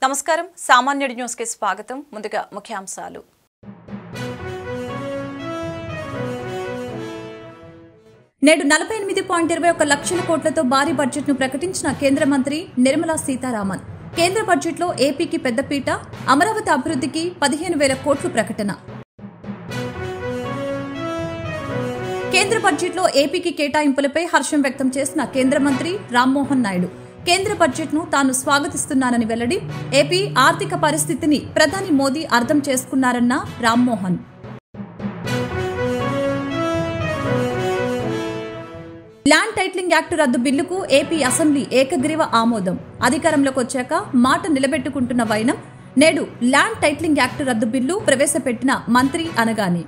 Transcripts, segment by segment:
నమస్కారం సామాన్యుడి న్యూస్ కి స్వాగతం ముందుగా ముఖ్యాంశాలు నేడు 48.21 లక్షల కోట్లతో భారీ బడ్జెట్ ను ప్రకటించిన కేంద్ర మంత్రి నిర్మలా సీతారామన్ కేంద్ర బడ్జెట్ లో ఏపీకి పెద్దపీట అమరావతి అభివృద్ధికి 15,000 కోట్లు ప్రకటన కేంద్ర బడ్జెట్ లో ఏపీకి కేటాయింపులపై హర్షం వ్యక్తం చేసిన కేంద్ర మంత్రి రామ్మోహన్ నాయుడు కేంద్ర బడ్జెట్ ను తాను స్వాగతిస్తున్నానని వెల్లడి ఏపీ ఆర్థిక పరిస్థితిని ప్రధాని మోదీ అర్థం చేసుకున్నారన్న రామ్మోహన్ ల్యాండ్ టైటిలింగ్ యాక్ట్ రద్దు బిల్లుకు ఏపీ అసెంబ్లీ ఏకగ్రీవ ఆమోదం అధికారంలోకి వచ్చాక మాట నిలబెట్టుకుంటున్న వైనం నేడు ల్యాండ్ టైటిలింగ్ యాక్ట్ రద్దు బిల్లు ప్రవేశపెట్టిన మంత్రి అనగానే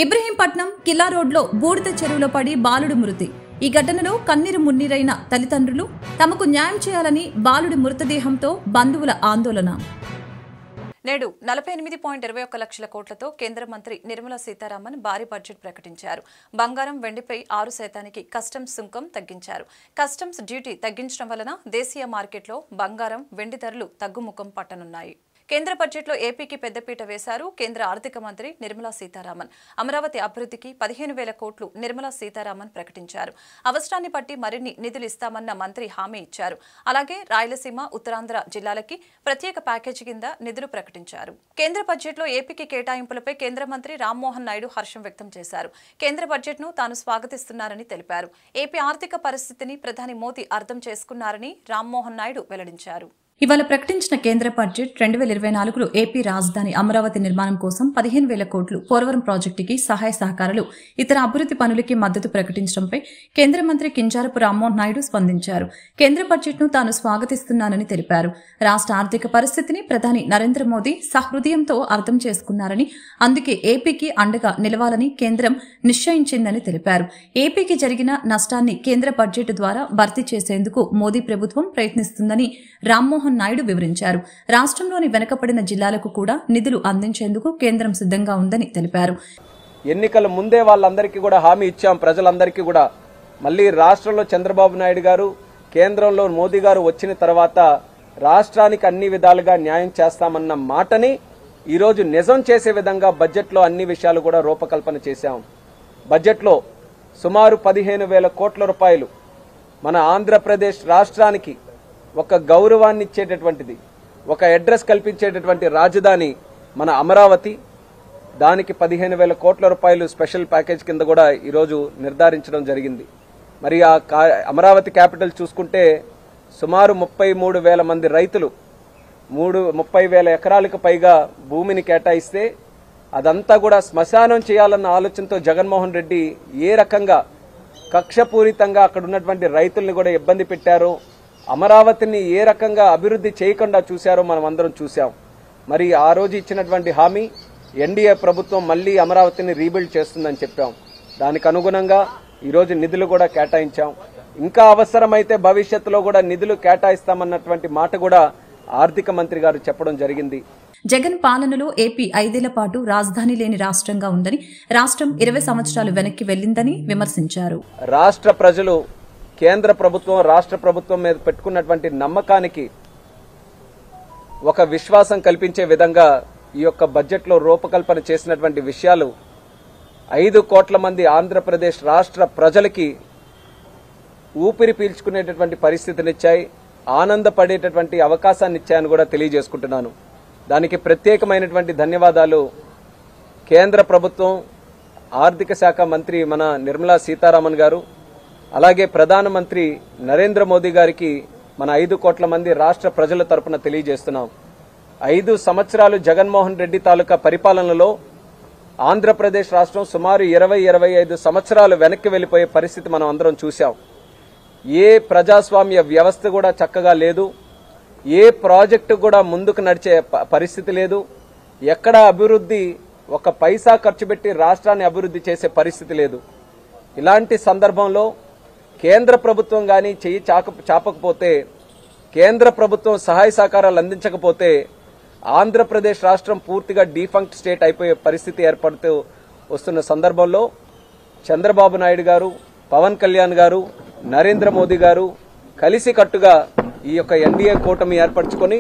ఇబ్రహీంపట్నం కిల్లా రోడ్లో బూడిద చెరువులో పడి బాలుడు మృతి ఈ ఘటనలో కన్నీరు మున్నీరైన తల్లిదండ్రులు తమకు న్యాయం చేయాలని బాలుడి మృతదేహంతో బంధువుల ఆందోళన నేడు 48.21 లక్షల కోట్లతో కేంద్ర మంత్రి నిర్మలా సీతారామన్ భారీ బడ్జెట్ ప్రకటించారు. బంగారం వెండిపై 6% కస్టమ్స్ సుంకం తగ్గించారు. కస్టమ్స్ డ్యూటీ తగ్గించడం వలన దేశీయ మార్కెట్లో బంగారం వెండి ధరలు తగ్గుముఖం పట్టనున్నాయి. కేంద్ర బడ్జెట్లో ఏపీకి పెద్దపీట వేశారు కేంద్ర ఆర్థిక మంత్రి నిర్మలా సీతారామన్. అమరావతి అభివృద్ధికి 15,000 కోట్లు నిర్మలా సీతారామన్ ప్రకటించారు. అవసరాన్ని బట్టి మరిన్ని నిధులు ఇస్తామన్న మంత్రి హామీ ఇచ్చారు. అలాగే రాయలసీమ, ఉత్తరాంధ్ర జిల్లాలకి ప్రత్యేక ప్యాకేజీ కింద నిధులు ప్రకటించారు. కేంద్ర బడ్జెట్లో ఏపీకి కేటాయింపులపై కేంద్ర మంత్రి రామ్మోహన్ నాయుడు హర్షం వ్యక్తం చేశారు. కేంద్ర బడ్జెట్ ను తాను స్వాగతిస్తున్నారని తెలిపారు. ఏపీ ఆర్థిక పరిస్థితిని ప్రధాని మోదీ అర్థం చేసుకున్నారని రామ్మోహన్ నాయుడు వెల్లడించారు. ఇవాళ ప్రకటించిన కేంద్ర బడ్జెట్ 2024లో ఏపీ రాజధాని అమరావతి నిర్మాణం కోసం 15,000 కోట్లు పోలవరం ప్రాజెక్టుకి సహాయ సహకారాలు ఇతర అభివృద్ది పనులకి మద్దతు ప్రకటించడంపై కేంద్ర మంత్రి కింజారపు రామ్మోహన్ నాయుడు స్పందించారు. కేంద్ర బడ్జెట్ ను తాను స్వాగతిస్తున్నానని తెలిపారు. రాష్ట్ర ఆర్థిక పరిస్థితిని ప్రధాని నరేంద్ర మోదీ సహృదయంతో అర్థం చేసుకున్నారని అందుకే ఏపీకి అండగా నిలవాలని కేంద్రం నిశ్చయించిందని తెలిపారు. ఏపీకి జరిగిన నష్టాన్ని కేంద్ర బడ్జెట్ ద్వారా భర్తీ చేసేందుకు మోదీ ప్రభుత్వం ప్రయత్నిస్తుందని రామ్మోహన్ నాయుడు వివరించారు. రాష్ట్రంలోని వెనుకబడిన జిల్లాలకు కూడా నిధులు అందించేందుకు కేంద్రం సిద్ధంగా ఉందని తెలిపారు. ఎన్నికల ముందే వాళ్ళందరికీ కూడా హామీ ఇచ్చాం. ప్రజలందరికీ కూడా మళ్లీ రాష్ట్రంలో చంద్రబాబు నాయుడు గారు, కేంద్రంలో మోదీ గారు వచ్చిన తర్వాత రాష్ట్రానికి అన్ని విధాలుగా న్యాయం చేస్తామన్న మాటని ఈరోజు నిజం చేసే విధంగా బడ్జెట్లో అన్ని విషయాలు కూడా రూపకల్పన చేశాం. బడ్జెట్లో సుమారు 15,000 కోట్ల రూపాయలు మన ఆంధ్రప్రదేశ్ రాష్ట్రానికి ఒక గౌరవాన్ని ఇచ్చేటటువంటిది, ఒక అడ్రస్ కల్పించేటటువంటి రాజధాని మన అమరావతి. దానికి 15,000 కోట్ల రూపాయలు స్పెషల్ ప్యాకేజ్ కింద కూడా ఈరోజు నిర్ధారించడం జరిగింది. మరి ఆ అమరావతి క్యాపిటల్ చూసుకుంటే సుమారు 33,000 మంది రైతులు 30,000 ఎకరాలకు పైగా భూమిని కేటాయిస్తే అదంతా కూడా శ్మశానం చేయాలన్న ఆలోచనతో జగన్మోహన్ రెడ్డి ఏ రకంగా కక్షపూరితంగా అక్కడ ఉన్నటువంటి రైతుల్ని కూడా ఇబ్బంది పెట్టారో, అమరావతిని ఏ రకంగా అభివృద్ధి చేయకుండా చూశారో మనం అందరం చూశాం. మరి ఆ రోజు ఇచ్చినటువంటి హామీ ఎన్డీఏ ప్రభుత్వం మళ్లీ అమరావతిని రీబిల్డ్ చేస్తుందని చెప్పాం. దానికి అనుగుణంగా ఈరోజు నిధులు కూడా కేటాయించాం. ఇంకా అవసరమైతే భవిష్యత్తులో కూడా నిధులు కేటాయిస్తామన్నటువంటి మాట కూడా ఆర్థిక మంత్రి గారు చెప్పడం జరిగింది. జగన్ పాలనలో ఏపీ 5 ఏళ్ల పాటు రాజధాని లేని రాష్ట్రంగా ఉందని, రాష్ట్రం 20 సంవత్సరాలు వెనక్కి వెళ్లిందని విమర్శించారు. రాష్ట్ర ప్రజలు కేంద్ర ప్రభుత్వం, రాష్ట్ర ప్రభుత్వం మీద పెట్టుకున్నటువంటి నమ్మకానికి ఒక విశ్వాసం కల్పించే విధంగా ఈ యొక్క బడ్జెట్లో రూపకల్పన చేసినటువంటి విషయాలు 5 కోట్ల మంది ఆంధ్రప్రదేశ్ రాష్ట్ర ప్రజలకి ఊపిరి పీల్చుకునేటటువంటి పరిస్థితినిచ్చాయి, ఆనందపడేటటువంటి అవకాశాన్ని ఇచ్చాయని కూడా తెలియజేసుకుంటున్నాను. దానికి ప్రత్యేకమైనటువంటి ధన్యవాదాలు కేంద్ర ప్రభుత్వం, ఆర్థిక శాఖ మంత్రి మన నిర్మలా సీతారామన్ గారు, అలాగే ప్రధానమంత్రి నరేంద్ర మోదీ గారికి మన 5 కోట్ల మంది రాష్ట్ర ప్రజల తరపున తెలియజేస్తున్నాం. 5 సంవత్సరాలు జగన్మోహన్ రెడ్డి తాలూకా పరిపాలనలో ఆంధ్రప్రదేశ్ రాష్ట్రం సుమారు 20-25 సంవత్సరాలు వెనక్కి వెళ్లిపోయే పరిస్థితి మనం అందరం చూశాం. ఏ ప్రజాస్వామ్య వ్యవస్థ కూడా చక్కగా లేదు, ఏ ప్రాజెక్టు కూడా ముందుకు నడిచే పరిస్థితి లేదు, ఎక్కడ అభివృద్ధి ఒక పైసా ఖర్చు పెట్టి రాష్ట్రాన్ని అభివృద్ధి చేసే పరిస్థితి లేదు. ఇలాంటి సందర్భంలో కేంద్ర ప్రభుత్వం గాని చెయ్యి చాపకపోతే, కేంద్ర ప్రభుత్వం సహాయ సహకారాలు అందించకపోతే ఆంధ్రప్రదేశ్ రాష్ట్రం పూర్తిగా డీఫంక్ట్ స్టేట్ అయిపోయే పరిస్థితి ఏర్పడుతూ వస్తున్న సందర్భంలో చంద్రబాబు నాయుడు గారు, పవన్ కళ్యాణ్ గారు, నరేంద్ర మోదీ గారు కలిసికట్టుగా ఈ యొక్క ఎన్డీఏ కూటమి ఏర్పరచుకొని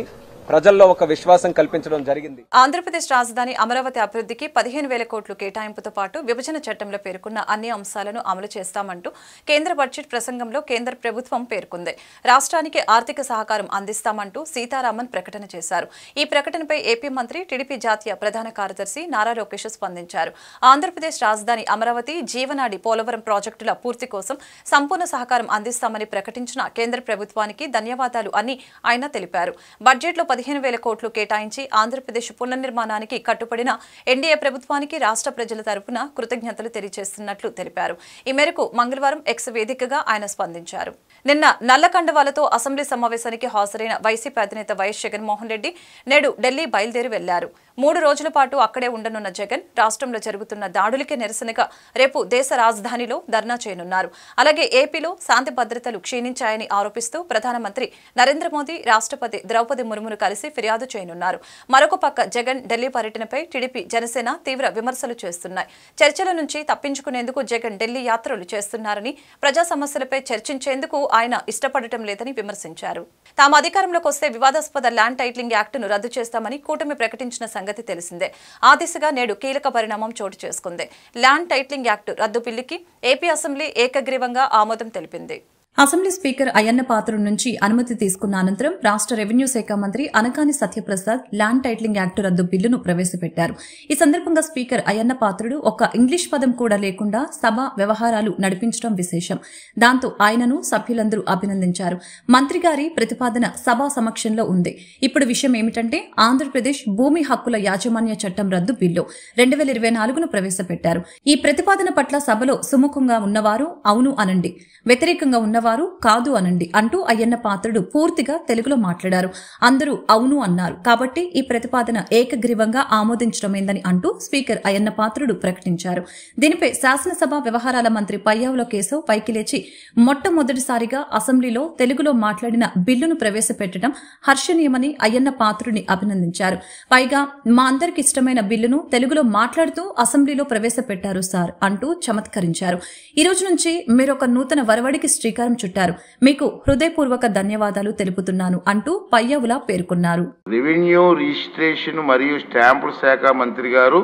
ప్రజల్లో ఒక విశ్వాసం కల్పించడం జరిగింది. ఆంధ్రప్రదేశ్ రాజధాని అమరావతి అభివృద్ధికి 15,000 కోట్లు కేటాయింపుతో పాటు విభజన చట్టంలో పేర్కొన్న అన్ని అంశాలను అమలు చేస్తామంటూ కేంద్ర బడ్జెట్ ప్రసంగంలో కేంద్ర ప్రభుత్వం పేర్కొంది. రాష్ట్రానికి ఆర్థిక సహకారం అందిస్తామంటూ సీతారామన్ ప్రకటన చేశారు. ఈ ప్రకటనపై ఏపీ మంత్రి, టీడీపీ జాతీయ ప్రధాన కార్యదర్శి నారా లోకేష్ స్పందించారు. ఆంధ్రప్రదేశ్ రాజధాని అమరావతి, జీవనాడి, పోలవరం ప్రాజెక్టుల పూర్తి కోసం సంపూర్ణ సహకారం అందిస్తామని ప్రకటించిన కేంద్ర ప్రభుత్వానికి ధన్యవాదాలు అని ఆయన తెలిపారు. బడ్జెట్లో 15,000 కోట్లు కేటాయించి ఆంధ్రప్రదేశ్ పునర్నిర్మాణానికి కట్టుబడిన ఎన్డీఏ ప్రభుత్వానికి రాష్ట్ర ప్రజల తరపున కృతజ్ఞతలు తెలియజేస్తున్నట్లు తెలిపారు. ఈ మేరకు మంగళవారం ఎక్స్ వేదికగా ఆయన స్పందించారు. నిన్న నల్లకండవాలతో అసెంబ్లీ సమావేశానికి హాజరైన వైసీపీ అధినేత వైఎస్ జగన్మోహన్ రెడ్డి నేడు ఢిల్లీ బయలుదేరి వెళ్లారు. 3 రోజుల పాటు అక్కడే ఉండనున్న జగన్ రాష్ట్రంలో జరుగుతున్న దాడులకి నిరసనగా రేపు దేశ రాజధానిలో ధర్నా చేయనున్నారు. అలాగే ఏపీలో శాంతి భద్రతలు క్షీణించాయని ఆరోపిస్తూ ప్రధానమంత్రి నరేంద్ర మోదీ, రాష్ట్రపతి ద్రౌపది ముర్మును కలిసి ఫిర్యాదు చేయనున్నారు. మరొక పక్క జగన్ ఢిల్లీ పర్యటనపై టీడీపీ, జనసేన తీవ్ర విమర్శలు చేస్తున్నాయి. చర్చల నుంచి తప్పించుకునేందుకు జగన్ ఢిల్లీ యాత్రలు చేస్తున్నారని, ప్రజా సమస్యలపై చర్చించేందుకు ఆయన ఇష్టపడటం లేదని విమర్శించారు. తాము అధికారంలోకి వస్తే వివాదాస్పద ల్యాండ్ టైటిలింగ్ యాక్టును రద్దు చేస్తామని కూటమి ప్రకటించిన సంగతి తెలిసిందే. ఆ దిశగా నేడు కీలక పరిణామం చోటు చేసుకుంది. ల్యాండ్ టైటిలింగ్ యాక్టు రద్దు బిల్లుకి ఏపీ అసెంబ్లీ ఏకగ్రీవంగా ఆమోదం తెలిపింది. అసెంబ్లీ స్పీకర్ అయ్యన్న పాత్రుడు నుంచి అనుమతి తీసుకున్న అనంతరం రాష్ట్ర రెవెన్యూ శాఖ మంత్రి అనకాని సత్యప్రసాద్ ల్యాండ్ టైటిలింగ్ యాక్టు రద్దు బిల్లును ప్రవేశపెట్టారు. ఈ సందర్భంగా స్పీకర్ అయ్యన్న పాత్రుడు ఒక్క ఇంగ్లీష్ పదం కూడా లేకుండా సభ వ్యవహారాలు నడిపించడం విశేషం. దాంతో ఆయనను సభ్యులందరూ అభినందించారు. మంత్రి గారి ప్రతిపాదన సభా సమక్షంలో ఉంది. ఇప్పుడు విషయం ఏమిటంటే ఆంధ్రప్రదేశ్ భూమి హక్కుల యాజమాన్య చట్టం రద్దు బిల్లు 2024ను ప్రవేశపెట్టారు. ఈ ప్రతిపాదన పట్ల సభలో సుముఖంగా ఉన్నవారు అవును అనండి, వ్యతిరేకంగా ఉన్నవారు కాదు అనండి అంటూ అయ్యన్న పాత్రుడు పూర్తిగా తెలుగులో మాట్లాడారు. అందరూ అవును అన్నారు. కాబట్టి ఈ ప్రతిపాదన ఏకగ్రీవంగా ఆమోదించడమైందని అంటూ స్పీకర్ అయ్యన్న పాత్రుడు ప్రకటించారు. దీనిపై శాసనసభ వ్యవహారాల మంత్రి పయ్యావుల కేశవ్ పైకి లేచి మొట్టమొదటిసారిగా అసెంబ్లీలో తెలుగులో మాట్లాడిన బిల్లును ప్రవేశపెట్టడం హర్షణీయమని అయ్యన్న పాత్రుడిని అభినందించారు. పైగా మా అందరికి ఇష్టమైన బిల్లును తెలుగులో మాట్లాడుతూ అసెంబ్లీలో ప్రవేశపెట్టారు సార్ అంటూ చమత్కరించారు. ఈ రోజు నుంచి మీరొక నూతన వరవడికి శ్రీకారం చుట్టారు. మీకు హృదయపూర్వక ధన్యవాదాలు తెలుపుతున్నాను అంటూ పయ్యవుల పేర్కొన్నారు. రెవెన్యూ, రిజిస్ట్రేషన్ మరియు స్టాంపుల శాఖ మంత్రి గారు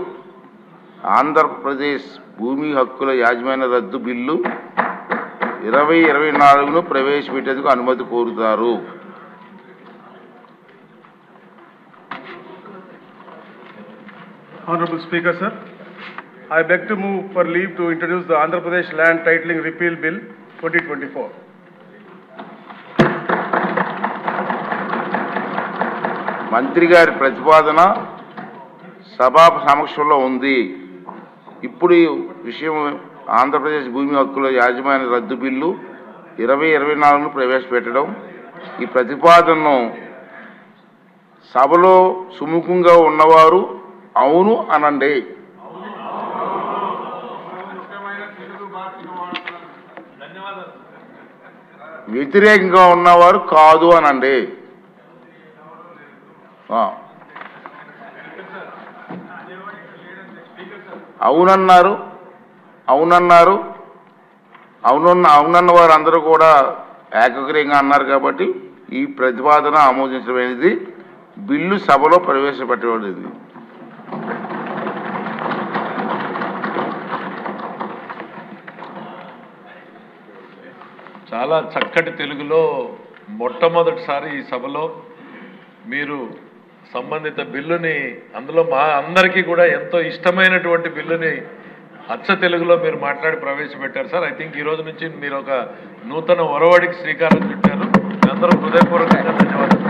ఆంధ్రప్రదేశ్ భూమి హక్కుల యాజమాన్య రద్దు బిల్లు 2024ను ప్రవేశపెట్టేందుకు అనుమతి కోరుతారు. Honorable Speaker, sir, I beg to move for leave to introduce the Andhra Pradesh Land Titling Repeal Bill 2024. మంత్రి గారి ప్రతిపాదన సభా సమక్షంలో ఉంది. ఇప్పుడు ఈ విషయం ఆంధ్రప్రదేశ్ భూమి హక్కుల యాజమాన్య రద్దు బిల్లు 2024ను ప్రవేశపెట్టడం. ఈ ప్రతిపాదనను సభలో సుముఖంగా ఉన్నవారు అవును అనండి, వ్యతిరేకంగా ఉన్నవారు కాదు అనండి. అవునన్నారు అవునన్నారు అవునన్న వారు అందరూ కూడా ఏకగ్రీయంగా అన్నారు. కాబట్టి ఈ ప్రతిపాదన ఆమోదించబడింది. బిల్లు సభలో ప్రవేశపెట్టబడింది. చాలా చక్కటి తెలుగులో మొట్టమొదటిసారి ఈ సభలో మీరు సంబంధిత బిల్లుని, అందులో మా అందరికీ కూడా ఎంతో ఇష్టమైనటువంటి బిల్లుని అచ్చ తెలుగులో మీరు మాట్లాడి ప్రవేశపెట్టారు సార్. ఐ థింక్ ఈ రోజు నుంచి మీరు ఒక నూతన ఒరవడికి శ్రీకారం చుట్టారు. అందరూ హృదయపూర్వకంగా ధన్యవాదాలు.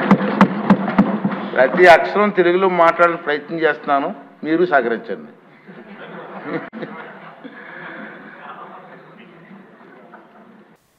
ప్రతి అక్షరం తెలుగులో మాట్లాడే ప్రయత్నం చేస్తున్నాను, మీరు సహకరించండి.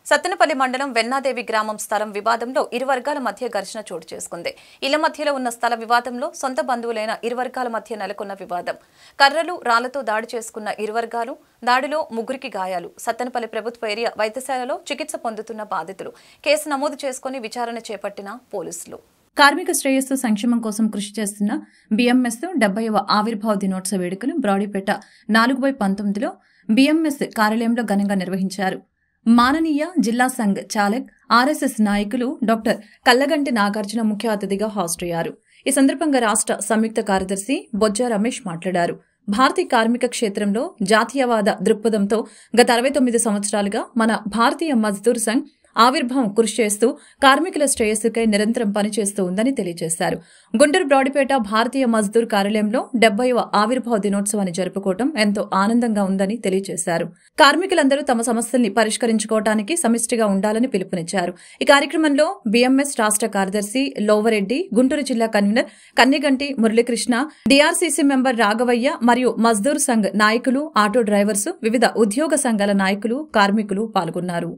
సత్తెనపల్లి మండలం వెన్నాదేవి గ్రామం స్థలం వివాదంలో ఇరు వర్గాల మధ్య ఘర్షణ చోటు చేసుకుంది. ఇళ్ల మధ్యలో ఉన్న స్థల వివాదంలో సొంత బంధువులైన ఇరు వర్గాల మధ్య నెలకొన్న వివాదం. కర్రలు, రాళ్లతో దాడి చేసుకున్న ఇరు వర్గాలు. దాడిలో 3కి గాయాలు. సత్తెనపల్లి ప్రభుత్వ ఏరియా వైద్యశాలలో చికిత్స పొందుతున్న బాధితులు. కేసు నమోదు చేసుకుని విచారణ చేపట్టిన పోలీసులు. కార్మిక శ్రేయస్సు సంక్షేమం కోసం కృషి చేస్తున్న బీఎంఎస్ 70వ ఆవిర్భావ దినోత్సవ వేడుకలు బ్రాడీపేట 4/19లో బీఎంఎస్ కార్యాలయంలో ఘనంగా నిర్వహించారు. మాననీయ జిల్లా సంఘ్ చాలక్ ఆర్ఎస్ఎస్ నాయకులు డాక్టర్ కల్లగంటి నాగార్జున ముఖ్య అతిథిగా హాజరయ్యారు. ఈ సందర్భంగా రాష్ట్ర సంయుక్త కార్యదర్శి బొజ్జ రమేష్ మాట్లాడారు. భారతీయ కార్మిక క్షేత్రంలో జాతీయవాద దృక్పథంతో గత 69 సంవత్సరాలుగా మన భారతీయ మజ్దూర్ సంఘ్ ఆవిర్భావం కృషి చేస్తూ కార్మికుల శ్రేయస్సుకై నిరంతరం పనిచేస్తూ ఉందని తెలియజేశారు. గుంటూరు బ్రాడిపేట భారతీయ మజ్దూర్ కార్యాలయంలో 70వ ఆవిర్భావ దినోత్సవాన్ని జరుపుకోవడం ఎంతో ఆనందంగా ఉందని తెలియజేశారు. కార్మికులందరూ తమ సమస్యల్ని పరిష్కరించుకోవడానికి సమిష్టిగా ఉండాలని పిలుపునిచ్చారు. ఈ కార్యక్రమంలో బీఎంఎస్ రాష్ట్ర కార్యదర్శి లోవరెడ్డి, గుంటూరు జిల్లా కన్వీనర్ కన్నిగంటి మురళీకృష్ణ, డీఆర్సీసీ మెంబర్ రాఘవయ్య మరియు మజ్దూర్ సంఘ్ నాయకులు, ఆటో డ్రైవర్స్, వివిధ ఉద్యోగ సంఘాల నాయకులు, కార్మికులు పాల్గొన్నారు.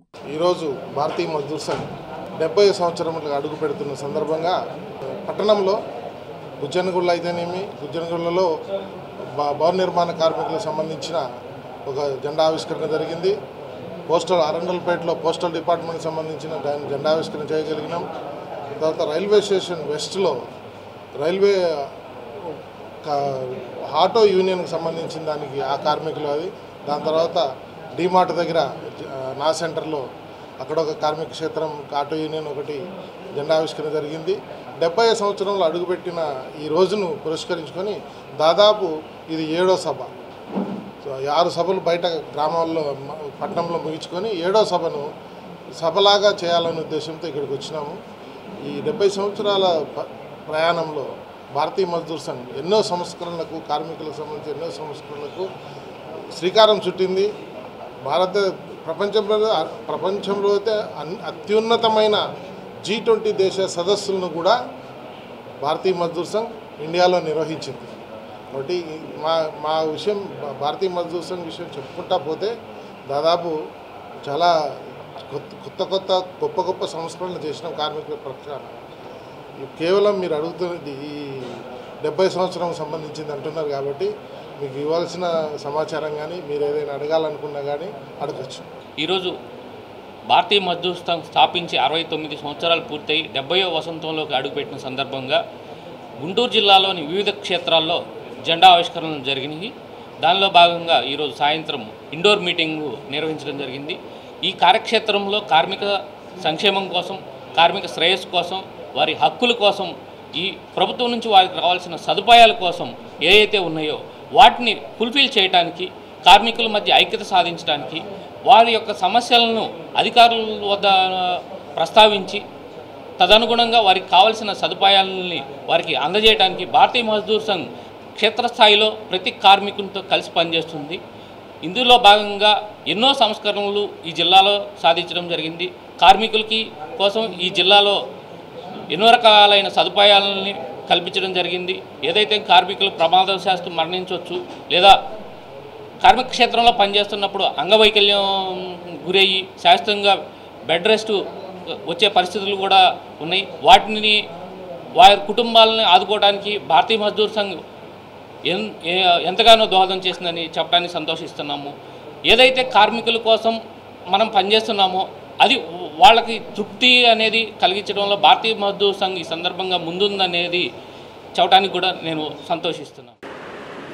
భారతీయ మజ్దూర్ సంఘ్ 70 సంవత్సరంలో అడుగు పెడుతున్న సందర్భంగా పట్టణంలో గుజ్జనగుళ్ళ అయితేనేమి, గుజ్జనగుళ్ళలో భవన నిర్మాణ కార్మికులకు సంబంధించిన ఒక జెండా ఆవిష్కరణ జరిగింది. అరండల్పేటలో పోస్టల్ డిపార్ట్మెంట్కి సంబంధించిన జెండా ఆవిష్కరణ చేయగలిగినాం. తర్వాత రైల్వే స్టేషన్ వెస్ట్లో రైల్వే ఆటో యూనియన్కి సంబంధించిన దానికి ఆ కార్మికులు అది. దాని తర్వాత డిమార్ట్ దగ్గర నా సెంటర్లో అక్కడ ఒక కార్మిక క్షేత్రం ఆటో యూనియన్ ఒకటి జెండా ఆవిష్కరణ జరిగింది. 70 సంవత్సరంలో అడుగుపెట్టిన ఈ రోజును పురస్కరించుకొని దాదాపు ఇది 7వ సభ. 6 సభలు బయట గ్రామాల్లో పట్టణంలో ముగించుకొని 7వ సభను సభలాగా చేయాలనే ఉద్దేశంతో ఇక్కడికి వచ్చినాము. ఈ 70 సంవత్సరాల ప్రయాణంలో భారతీయ మజ్దూర్ సంఘ్ ఎన్నో సంస్కరణలకు, కార్మికులకు సంబంధించి ఎన్నో సంస్కరణలకు శ్రీకారం చుట్టింది. ప్రపంచంలో అయితే అత్యున్నతమైన G20 దేశ సదస్సులను కూడా భారతీయ మజ్దూర్ సంఘ్ ఇండియాలో నిర్వహించింది. కాబట్టి మా విషయం, భారతీయ మజ్దూర్ సంఘ్ విషయం చెప్పుకుంటా పోతే దాదాపు చాలా గొప్ప సంస్కరణలు చేసిన కార్మికుల పక్షాన. కేవలం మీరు అడుగుతున్నది ఈ 70 సంవత్సరం సంబంధించింది అంటున్నారు కాబట్టి మీకు ఇవ్వాల్సిన సమాచారం కానీ మీరు ఏదైనా అడగాలనుకున్నా కానీ అడగచ్చు. ఈరోజు భారతీయ మజ్దూర్ సంఘ్ స్థాపించి 69 సంవత్సరాలు పూర్తయి 70వ వసంతంలోకి అడుగుపెట్టిన సందర్భంగా గుంటూరు జిల్లాలోని వివిధ క్షేత్రాల్లో జెండా ఆవిష్కరణలు జరిగినాయి. దానిలో భాగంగా ఈరోజు సాయంత్రం ఇండోర్ మీటింగు నిర్వహించడం జరిగింది. ఈ కార్యక్షేత్రంలో కార్మిక సంక్షేమం కోసం, కార్మిక శ్రేయస్సు కోసం, వారి హక్కుల కోసం, ఈ ప్రభుత్వం నుంచి వారికి రావాల్సిన సదుపాయాల కోసం ఏవైతే ఉన్నాయో వాటిని ఫుల్ఫిల్ చేయడానికి, కార్మికుల మధ్య ఐక్యత సాధించడానికి, వారి యొక్క సమస్యలను అధికారుల వద్ద ప్రస్తావించి తదనుగుణంగా వారికి కావాల్సిన సదుపాయాలని వారికి అందజేయడానికి భారతీయ మజ్దూర్ సంఘ్ క్షేత్రస్థాయిలో ప్రతి కార్మికులతో కలిసి పనిచేస్తుంది. ఇందులో భాగంగా ఎన్నో సంస్కరణలు ఈ జిల్లాలో సాధించడం జరిగింది. కార్మికులకి కోసం ఈ జిల్లాలో ఎన్నో రకాలైన సదుపాయాలని కల్పించడం జరిగింది. ఏదైతే కార్మికులు ప్రమాదవశాత్తు మరణించవచ్చు, లేదా కార్మిక క్షేత్రంలో పనిచేస్తున్నప్పుడు అంగవైకల్యం గురయ్యి శాశ్వతంగా బెడ్ రెస్ట్ వచ్చే పరిస్థితులు కూడా ఉన్నాయి. వాటిని వారి కుటుంబాలని ఆదుకోవడానికి భారతీయ మజ్దూర్ సంఘ్ ఎంతగానో దోహదం చేసిందని చెప్పడానికి సంతోషిస్తున్నాము. ఏదైతే కార్మికుల కోసం మనం పనిచేస్తున్నామో అది వాళ్ళకి తృప్తి అనేది కలిగించడంలో భారతీయ మజ్దూర్ సంఘ్ ఈ సందర్భంగా ముందుందనేది చెప్పడానికి కూడా నేను సంతోషిస్తున్నాను.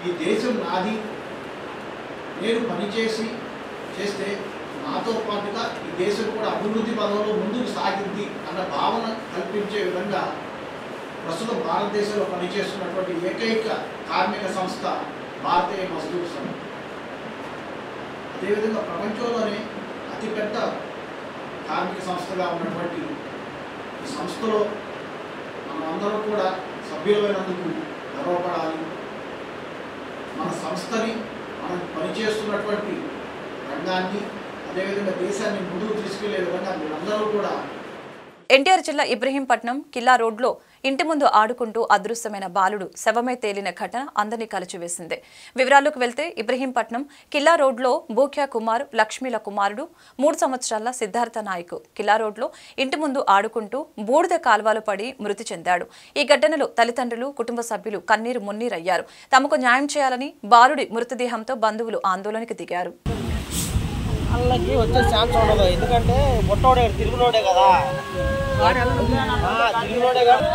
ఈ దేశం నాది, నేను చేస్తే నాతో పాటుగా ఈ దేశం కూడా అభివృద్ధి పదంలో ముందుకు సాగింది అన్న భావన కల్పించే విధంగా ప్రస్తుతం భారతదేశంలో పనిచేస్తున్నటువంటి ఏకైక కార్మిక సంస్థ భారతీయ మజ్దూర్ సంఘ్. అదేవిధంగా ప్రపంచంలోనే అతిపెద్ద కార్మిక సంస్థగా ఉన్నటువంటి ఈ సంస్థలో మనమందరం కూడా సభ్యులైనందుకు గర్వపడాలి. మన సంస్థని, మనం పనిచేస్తున్నటువంటి రంగాన్ని, అదేవిధంగా దేశాన్ని ముందుకు తీసుకెళ్లే విధంగా మీరందరూ కూడా. ఎన్టీఆర్ జిల్లా ఇబ్రహీంపట్నం కిల్లా రోడ్లో ఇంటి ముందు ఆడుకుంటూ అదృశ్యమైన బాలుడు శవమై తేలిన ఘటన అందరినీ కలిచివేసింది. వివరాల్లోకి వెళ్తే ఇబ్రహీంపట్నం కిల్లా రోడ్లో బూఖ్యా కుమార్ లక్ష్మీల కుమారుడు 3 సంవత్సరాల సిద్ధార్థ నాయక్ కిల్లా రోడ్లో ఇంటి ముందు ఆడుకుంటూ బూడిద కాల్వలో పడి మృతి చెందాడు. ఈ ఘటనలో తల్లిదండ్రులు, కుటుంబ సభ్యులు కన్నీరు మున్నీరయ్యారు. తమకు న్యాయం చేయాలని బాలుడి మృతదేహంతో బంధువులు ఆందోళనకు దిగారు. వాళ్ళకి వచ్చే ఛాన్స్ ఉండదు, ఎందుకంటే పుట్టోడే తిరుగునోడే కదా, తిరుగునోడే కదా.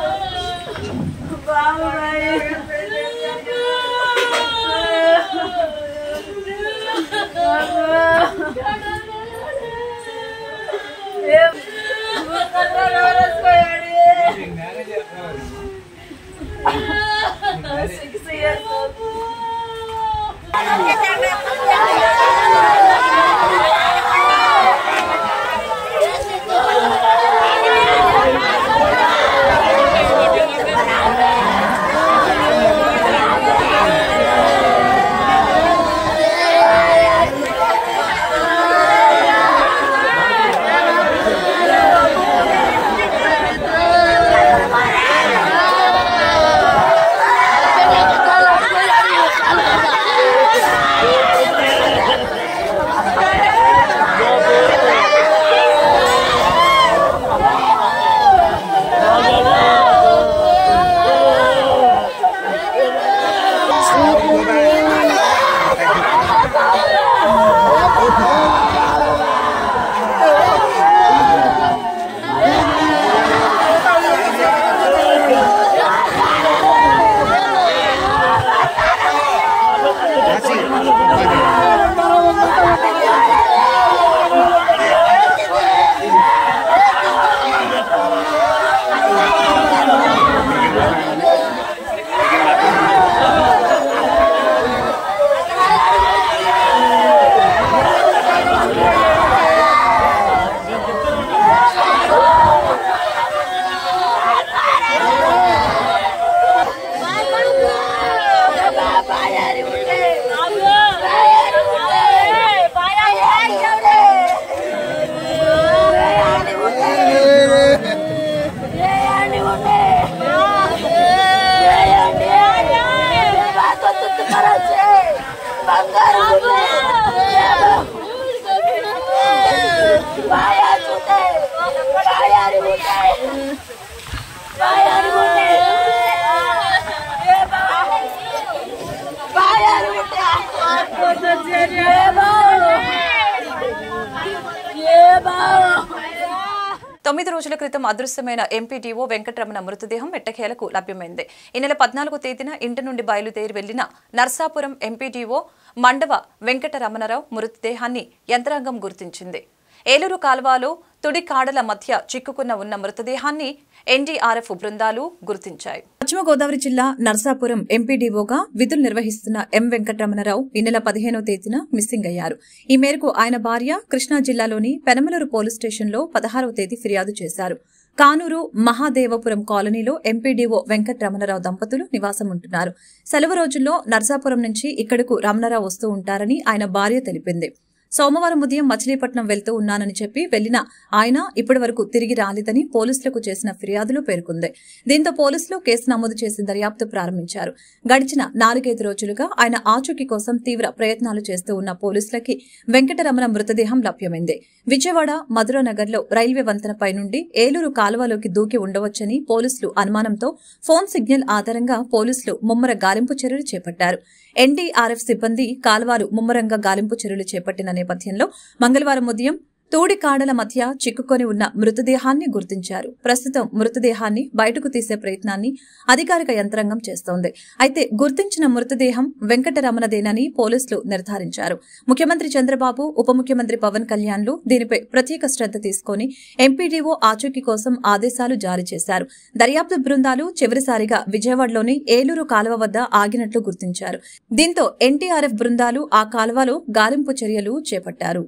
తొమ్మిది రోజుల క్రితం అదృశ్యమైన ఎంపీడీఓ వెంకటరమణ మృతదేహం ఎట్టకేలకు లభ్యమైంది. ఈ నెల 14వ తేదీన ఇంటి నుండి బయలుదేరి వెళ్లిన నర్సాపురం ఎంపీడీఓ మండవ వెంకటరమణరావు మృతదేహాన్ని యంత్రాంగం గుర్తించింది. ఏలూరు కాల్వలో తుడి కాడల మధ్య చిక్కుకున్న ఉన్న మృతదేహాన్ని ఎన్డీఆర్ఎఫ్ బృందాలు గుర్తించాయి. పశ్చిమ గోదావరి జిల్లా నర్సాపురం ఎంపీడీఓగా విధులు నిర్వహిస్తున్న ఎం వెంకటరమణరావు ఈ నెల 15వ తేదీన మిస్సింగ్ అయ్యారు. ఈ మేరకు ఆయన భార్య కృష్ణా జిల్లాలోని పెనమలూరు పోలీస్ స్టేషన్లో 16వ తేదీ ఫిర్యాదు చేశారు. కానూరు మహాదేవపురం కాలనీలో ఎంపీడీఓ వెంకటరమణరావు దంపతులు నివాసం ఉంటున్నారు. సెలవు రోజుల్లో నర్సాపురం నుంచి ఇక్కడకు రమణరావు వస్తూ ఉంటారని ఆయన భార్య తెలిపింది. సోమవారం ఉదయం మచిలీపట్నం వెళ్తూ ఉన్నానని చెప్పి వెళ్లిన ఆయన ఇప్పటి వరకు తిరిగి రాలేదని పోలీసులకు చేసిన ఫిర్యాదులో పేర్కొంది. దీంతో పోలీసులు కేసు నమోదు చేసి దర్యాప్తు ప్రారంభించారు. గడిచిన 4-5 రోజులుగా ఆయన ఆచూకీ కోసం తీవ్ర ప్రయత్నాలు చేస్తూ ఉన్న పోలీసులకి వెంకటరమణ మృతదేహం లభ్యమైంది. విజయవాడ మధురానగర్లో రైల్వే వంతెనపై నుండి ఏలూరు కాలువలోకి దూకి ఉండవచ్చని పోలీసులు అనుమానంతో ఫోన్ సిగ్నల్ ఆధారంగా పోలీసులు ముమ్మర గాలింపు చర్యలు చేపట్టారు. ఎన్డీఆర్ఎఫ్ సిబ్బంది కాల్వాలు ముమ్మరంగా గాలింపు చర్యలు చేపట్టిన నేపథ్యంలో మంగళవారం ఉదయం తూడి కాడల మధ్య చిక్కుకొని ఉన్న మృతదేహాన్ని గుర్తించారు. ప్రస్తుతం మృతదేహాన్ని బయటకు తీసే ప్రయత్నాన్ని అధికారిక యంత్రాంగం చేస్తోంది. అయితే గుర్తించిన మృతదేహం వెంకటరమణదేనని పోలీసులు నిర్ధారించారు. ముఖ్యమంత్రి చంద్రబాబు, ఉప ముఖ్యమంత్రి పవన్ కళ్యాణ్లు దీనిపై ప్రత్యేక శ్రద్ధ తీసుకుని ఎంపీడీఓ ఆచూకీ కోసం ఆదేశాలు జారీ చేశారు. దర్యాప్తు బృందాలు చివరిసారిగా విజయవాడలోని ఏలూరు కాలువ వద్ద ఆగినట్లు గుర్తించారు. దీంతో ఎన్టీఆర్ఎఫ్ బృందాలు ఆ కాలువలో గాలింపు చర్యలు చేపట్టారు.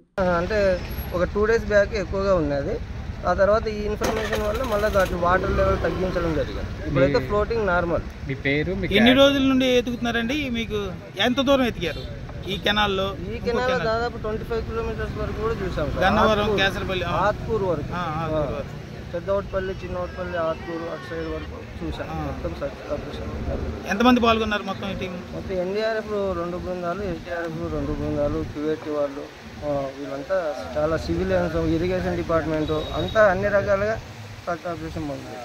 ఒక 2 days బ్యాక్ ఎక్కువగా ఉన్నది. ఆ తర్వాత ఈ ఇన్ఫర్మేషన్ వల్ల మళ్ళీ దాంట్లో వాటర్ లెవెల్ తగ్గించడం జరిగింది. ఇప్పుడైతే ఫ్లోటింగ్ నార్మల్. మీ పేరు? ఎన్ని రోజుల నుండి ఎతుకుతున్నారండి? మీకు ఎంత దూరం ఎతికారు ఈ కెనాల్లో? ఈ కెనాల్ దాదాపు 25 kilometers వరకు కూడా చూసాం. గన్నవరం, కేసరపల్లి, ఆత్కూరు వరకు, పెద్దవట్పల్లి, చిన్నవట్పల్లి, ఆత్కూరు అటు సైడ్ వరకు చూసాం. మొత్తం ఎంతమంది పాల్గొన్నారు మొత్తం ఈ టీం? మొత్తం ఎన్డీఆర్ఎఫ్ 2 బృందాలు, ఎస్డీఆర్ఎఫ్ 2 బృందాలు, క్యూఏటీ వాళ్ళు, వీళ్ళంతా చాలా సివిలియన్స్, ఇరిగేషన్ డిపార్ట్మెంట్ అంతా అన్ని రకాలుగా సర్చ్ ఆపరేషన్ మొదలు.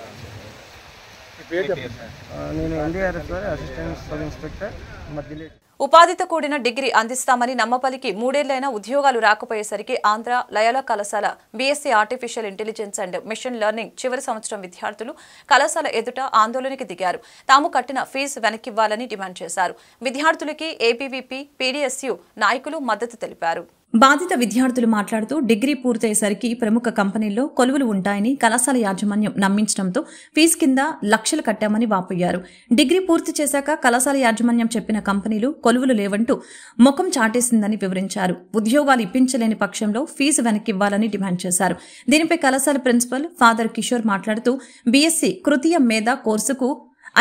నేను ఎన్డీఆర్ఎఫ్ అసిస్టెంట్ సబ్ ఇన్స్పెక్టర్ మధ్యలో. ఉపాధితో కూడిన డిగ్రీ అందిస్తామని నమ్మపలికి 3 ఏళ్లైనా ఉద్యోగాలు రాకపోయేసరికి ఆంధ్ర లయోలా కళాశాల BSc artificial intelligence and machine learning చివరి సంవత్సరం విద్యార్థులు కళాశాల ఎదుట ఆందోళనకి దిగారు. తాము కట్టిన ఫీజు వెనక్కివ్వాలని డిమాండ్ చేశారు. విద్యార్థులకి ఏబీవీపీ, పీడీఎస్యూ నాయకులు మద్దతు తెలిపారు. బాధిత విద్యార్థులు మాట్లాడుతూ డిగ్రీ పూర్తయ్యేసరికి ప్రముఖ కంపెనీల్లో కొలువులు ఉంటాయని కళాశాల యాజమాన్యం నమ్మించడంతో ఫీజు కింద లక్షలు కట్టామని వాపోయారు. డిగ్రీ పూర్తి చేశాక కళాశాల యాజమాన్యం చెప్పిన కంపెనీలు కొలువులు లేవంటూ ముఖం చాటేసిందని వివరించారు. ఉద్యోగాలు ఇప్పించలేని పక్షంలో ఫీజు వెనక్కివ్వాలని డిమాండ్ చేశారు. దీనిపై కళాశాల ప్రిన్సిపల్ ఫాదర్ కిషోర్ మాట్లాడుతూ బీఎస్సీ తృతీయ మేధా కోర్సుకు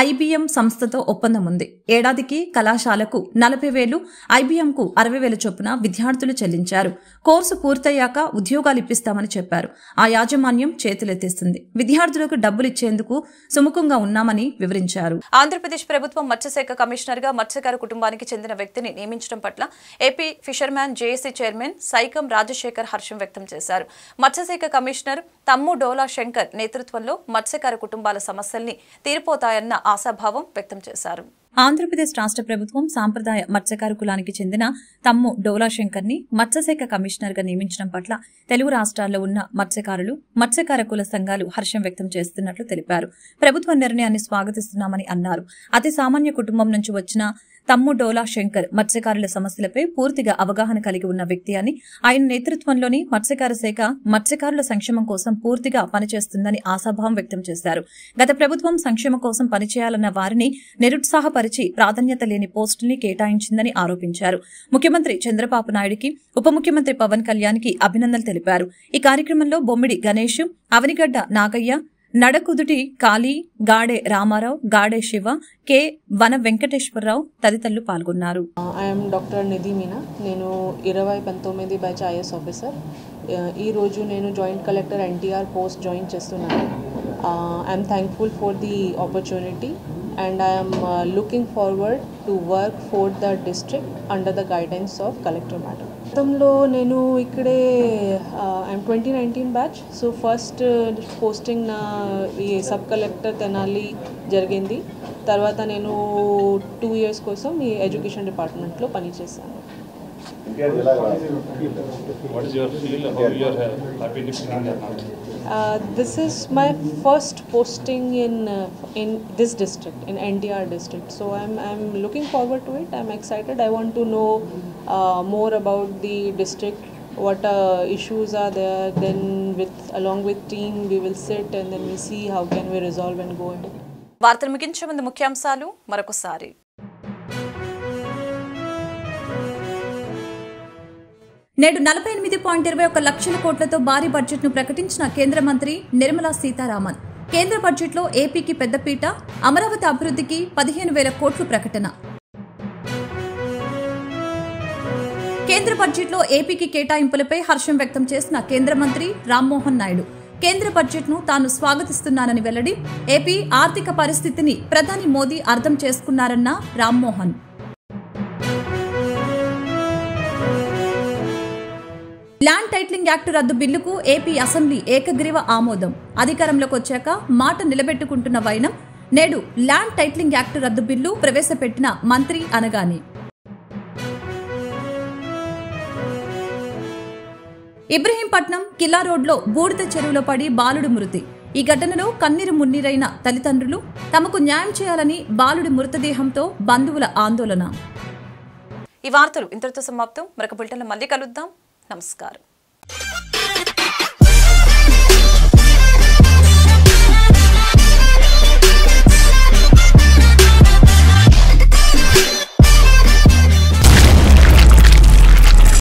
ఐబీఎం సంస్థతో ఒప్పందం ఉంది. ఏడాదికి కళాశాలకు 40,000, ఐబీఎంకు 60,000 చొప్పున విద్యార్థులు చెల్లించారు. కోర్సు పూర్తయ్యాక ఉద్యోగాలు ఇప్పిస్తామని చెప్పారు. ఆ యాజమాన్యం చేతులెత్తేస్తుంది. విద్యార్థులకు డబ్బులిచ్చేందుకు సుముఖంగా ఉన్నామని వివరించారు. ఆంధ్రప్రదేశ్ ప్రభుత్వం మత్స్యశాఖ కమిషనర్ గా మత్స్యకార కుటుంబానికి చెందిన వ్యక్తిని నియమించడం పట్ల AP fisherman JAC chairman Saikam Rajasekhar హర్షం వ్యక్తం చేశారు. మత్స్యశాఖ కమిషనర్ తమ్ము డోలా శంకర్ నేతృత్వంలో మత్స్యకార కుటుంబాల సమస్యల్ని తీరిపోతాయన్న ఆశాభావం వ్యక్తం చేశారు. ఆంధ్రప్రదేశ్ రాష్ట్ర ప్రభుత్వం సాంప్రదాయ మత్స్యకార కులానికి చెందిన తమ్ము డోలా శంకర్ ని మత్స్యశాఖ కమిషనర్ గా నియమించడం పట్ల తెలుగు రాష్ట్రాల్లో ఉన్న మత్స్యకారులు, మత్స్యకార కుల సంఘాలు హర్షం వ్యక్తం చేస్తున్నట్లు తెలిపారు. ప్రభుత్వ నిర్ణయాన్ని స్వాగతిస్తున్నామని అన్నారు. అతి సామాన్య కుటుంబం నుంచి వచ్చిన తమ్ము డోలా శంకర్ మత్స్యకారుల సమస్యలపై పూర్తిగా అవగాహన కలిగి ఉన్న వ్యక్తి అని, ఆయన నేతృత్వంలోని మత్స్యకార శాఖ మత్స్యకారుల సంక్షేమం కోసం పూర్తిగా పనిచేస్తుందని ఆశాభావం వ్యక్తం చేశారు. గత ప్రభుత్వం సంక్షేమం కోసం పనిచేయాలన్న వారిని నిరుత్సాహపరిచి ప్రాధాన్యత లేని పోస్టుల్ని కేటాయించిందని ఆరోపించారు. ముఖ్యమంత్రి చంద్రబాబు నాయుడికి, ఉప ముఖ్యమంత్రి పవన్ కళ్యాణ్కి అభినందనలు తెలిపారు. ఈ కార్యక్రమంలో బొమ్మిడి గణేష్, అవనిగడ్డ నాగయ్య, నడకుదుటి కాళీ, గాడే రామారావు, గాడే శివ, కె వన వెంకటేశ్వరరావు తదితరులు పాల్గొన్నారు. I'm doctor Nidhi Meena. నేను 2019 బ్యాచ్ ఐఎస్ ఆఫీసర్. ఈరోజు నేను joint collector NTR post join చేస్తున్నాను. I'm thankful for the opportunity and I am looking forward to work for the district under the guidance of Collector Madam. గతంలో నేను ఇక్కడే I'm 2019 batch. So first posting నా ఈ sub collector Tenali జరిగింది. తర్వాత నేను 2 years కోసం ఈ ఎడ్యుకేషన్ డిపార్ట్మెంట్లో పనిచేశాను. This is my first posting in this district, in NTR district. So I'm looking forward to it. I'm excited. I want to know more about the district, what issues are there. Then along with team we will sit and then we see how can we resolve and go ahead. వార్తలు ముగించే ముందు ముఖ్యాంశాలు మరొకసారి. నేడు 48.21 లక్షల కోట్లతో భారీ బడ్జెట్ను ప్రకటించిన కేంద్ర మంత్రి నిర్మలా సీతారామన్. కేంద్ర బడ్జెట్లో ఏపీకి పెద్దపీట, అమరావతి అభివృద్ధికి 15,000 కోట్లు ప్రకటన. కేంద్ర బడ్జెట్లో ఏపీకి కేటాయింపులపై హర్షం వ్యక్తం చేసిన కేంద్ర మంత్రి రామ్మోహన్ నాయుడు. కేంద్ర బడ్జెట్ను తాను స్వాగతిస్తున్నానని వెల్లడి. ఏపీ ఆర్థిక పరిస్థితిని ప్రధాని మోదీ అర్థం చేసుకున్నారన్న రామ్మోహన్. ల్యాండ్ టైటిలింగ్ యాక్ట్ రద్దు బిల్లుకు ఏపీ అసెంబ్లీ ఏకగ్రీవ ఆమోదం. అధికారంలోకి వచ్చాక మాట నిలబెట్టుకుంటున్న వైనం. నేడు ల్యాండ్ టైటిలింగ్ యాక్ట్ రద్దు బిల్లు ప్రవేశపెట్టిన మంత్రి అనగానే ఇబ్రహీంపట్నం కిల్లా రోడ్లో బూడిద చెరువులో పడి బాలుడు మృతి. ఈ ఘటనలో కన్నీరు మున్నీరైన తల్లిదండ్రులు. తమకు న్యాయం చేయాలని బాలుడి మృతదేహంతో బంధువుల ఆందోళన. ఈ వార్తలు ఇంతటితో సమాప్తం. మరొక బులెటిన్లో మళ్ళీ కలుద్దాం. నమస్కారం.